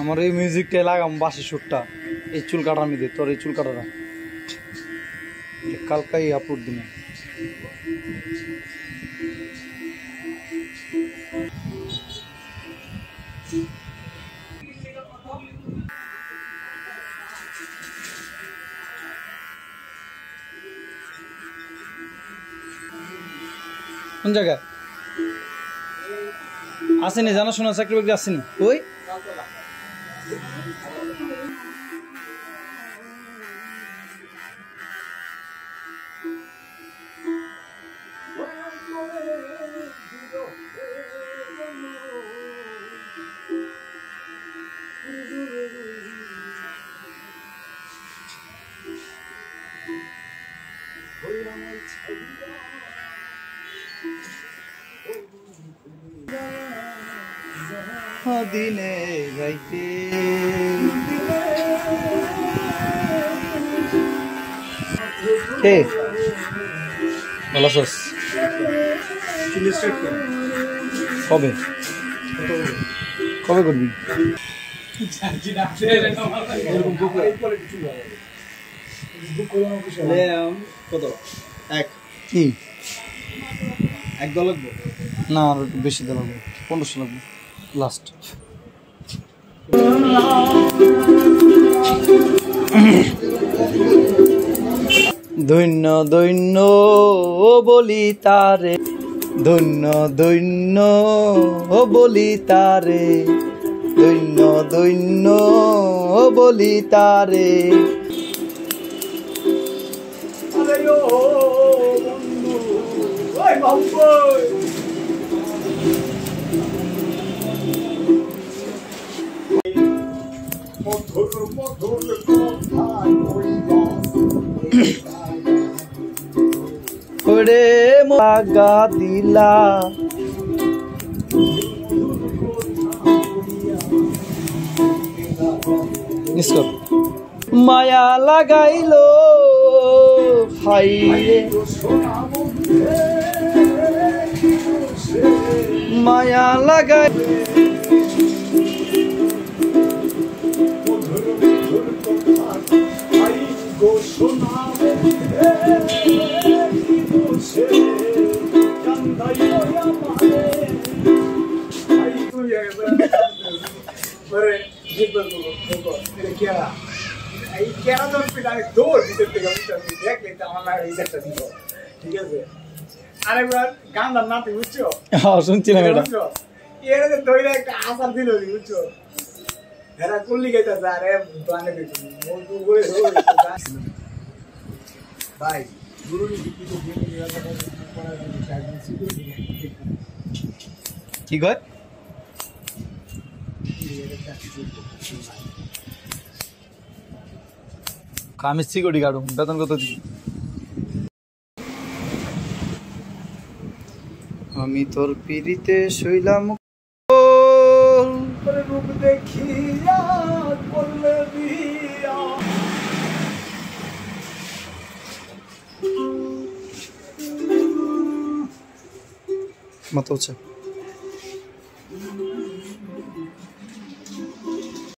আমার এই মিউজিকটা লাগাম বাসি সুরটা এই চুল কাটার মধ্যে তোর এই চুল কাটাটা কালকাই আপলোড দিন কোন জায়গায় আসেনি জানাশোনা চাকরি বাকরি আসেনি ওই দিনে গাইতে কে ভালো আছিস কবে কবে করবি কত এক কি এক দল লাগবে না আর একটু বেশি দল লাগবে 1500 লাগবে লাস্ট ধন্য ধন্য বলি তারে ধন্য ধন্য বলি তারে ধন্য ধন্য বলি তারে ওরে মাগা দিলা মায়া লাগাইলো হাই মায়া লাগাই শুনছিলাম এটা একটা আসার দিল বুঝছো এরা কুল্লি গাইতেছে আরে ভাই কি কয় আমি সিকিউরিটি গার্ড বেতন কত দিই আমি তোর পিড়িতে শৈলাম রূপ দেখিয়া করলে দিয়া মত হচ্ছে